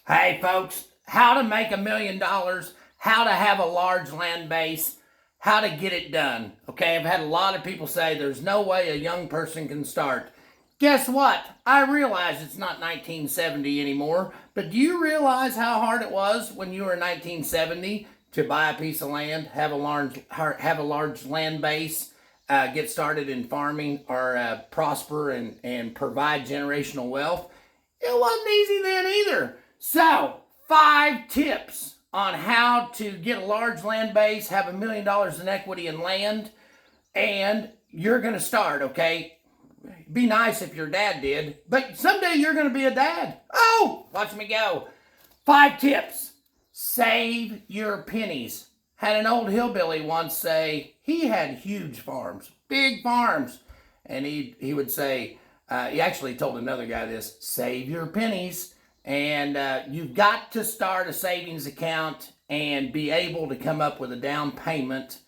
Hey folks, how to make $1 million, how to have a large land base, how to get it done. Okay, I've had a lot of people say there's no way a young person can start. Guess what? I realize it's not 1970 anymore, but do you realize how hard it was when you were in 1970 to buy a piece of land, have a large land base, get started in farming, or prosper and provide generational wealth? It wasn't easy then either. So, 5 tips on how to get a large land base, have $1 million in equity in land, and you're going to start, okay? Be nice if your dad did, but someday you're going to be a dad. Oh, watch me go. 5 tips. Save your pennies. Had an old hillbilly once say he had huge farms, big farms, and he would say, he actually told another guy this: save your pennies. And you've got to start a savings account and be able to come up with a down payment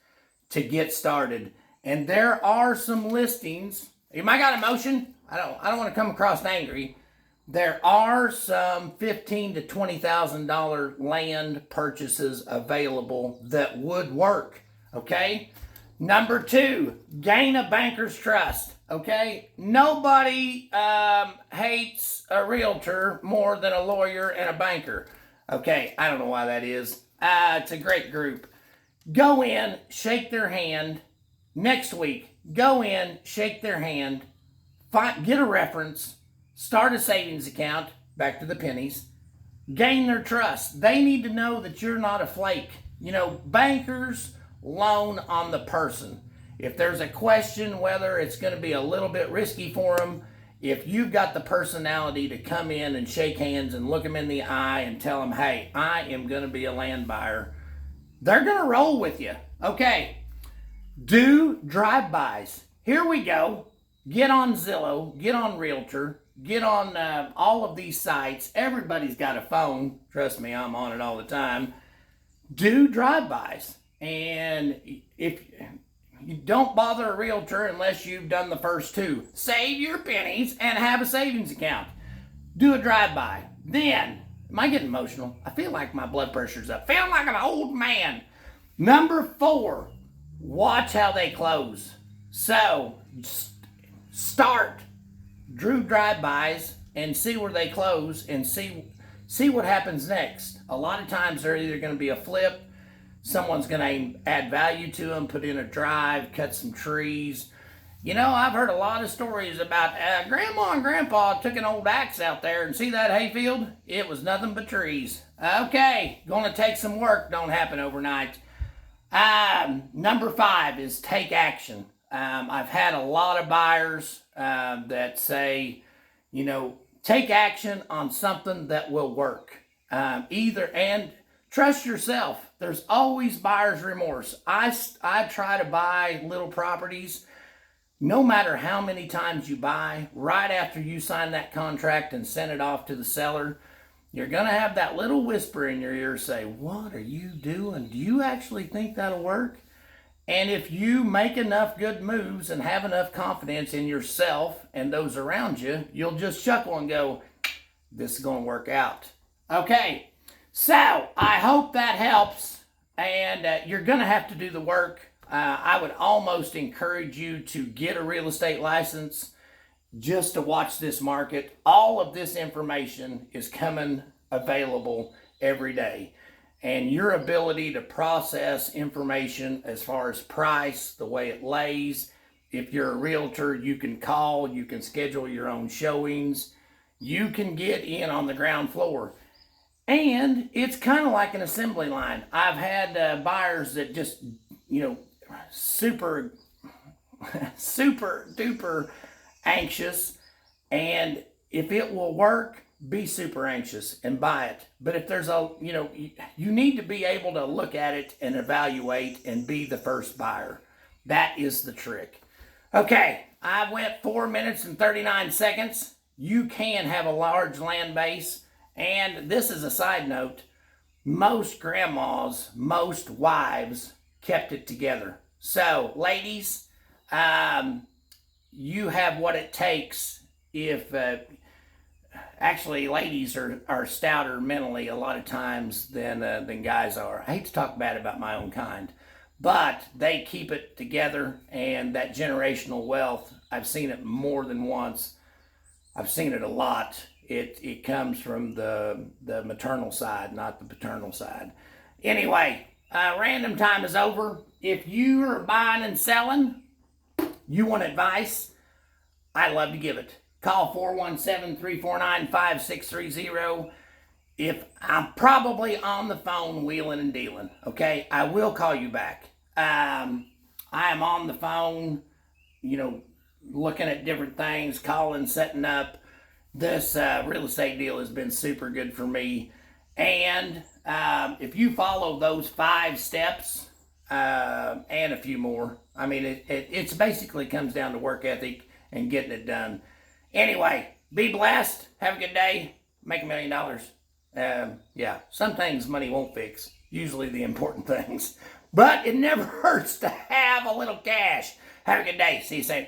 to get started. And there are some listings. You might got emotion. I don't want to come across angry. There are some $15,000 to $20,000 land purchases available that would work. Okay. Number 2, gain a banker's trust. Okay, nobody hates a realtor more than a lawyer and a banker. Okay, I don't know why that is. It's a great group. Go in, shake their hand. Next week, go in, shake their hand, get a reference, start a savings account, back to the pennies, gain their trust. They need to know that you're not a flake. You know, bankers loan on the person. If there's a question whether it's going to be a little bit risky for them, if you've got the personality to come in and shake hands and look them in the eye and tell them, hey, I am going to be a land buyer, they're going to roll with you. Okay, do drive-bys. Here we go. Get on Zillow, get on Realtor, get on all of these sites. Everybody's got a phone. Trust me, I'm on it all the time. Do drive-bys. And if you don't bother a realtor unless you've done the first 2. Save your pennies and have a savings account. Do a drive-by. Then, am I getting emotional? I feel like my blood pressure's up. Feel like an old man. Number 4, watch how they close. So, start. Drew drive-bys and see where they close and see what happens next. A lot of times they're either going to be a flip, someone's going to add value to them, put in a drive, cut some trees. You know, I've heard a lot of stories about Grandma and Grandpa took an old axe out there and see that hayfield? It was nothing but trees. Okay, going to take some work, don't happen overnight. Number 5 is take action. I've had a lot of buyers that say, you know, take action on something that will work. And trust yourself. There's always buyer's remorse. I try to buy little properties. No matter how many times you buy, right after you sign that contract and send it off to the seller, you're going to have that little whisper in your ear say, what are you doing? Do you actually think that'll work? And if you make enough good moves and have enough confidence in yourself and those around you, you'll just chuckle and go, this is going to work out. Okay. So, I hope that helps, and you're going to have to do the work. I would almost encourage you to get a real estate license just to watch this market. All of this information is coming available every day, and your ability to process information as far as price, the way it lays. If you're a realtor, you can call, you can schedule your own showings, you can get in on the ground floor. And it's kind of like an assembly line. I've had buyers that just, you know, super duper anxious. And if it will work, be super anxious and buy it. But if there's you need to be able to look at it and evaluate and be the first buyer. That is the trick. Okay, I went 4 minutes and 39 seconds. You can have a large land base. And this is a side note, most grandmas, most wives kept it together. So, ladies, you have what it takes if actually, ladies are stouter mentally a lot of times than guys are. I hate to talk bad about my own kind, but they keep it together, and that generational wealth, I've seen it more than once. I've seen it a lot. It comes from the maternal side, not the paternal side. Anyway, random time is over. If you are buying and selling, you want advice, I love to give it. Call 417-349-5630. If I'm probably on the phone wheeling and dealing, okay, I will call you back. I am on the phone, looking at different things, calling, setting up. This real estate deal has been super good for me. And if you follow those 5 steps and a few more, I mean, it's basically comes down to work ethic and getting it done. Anyway, be blessed. Have a good day. Make $1 million. Yeah, some things money won't fix. Usually the important things. But it never hurts to have a little cash. Have a good day. See you soon.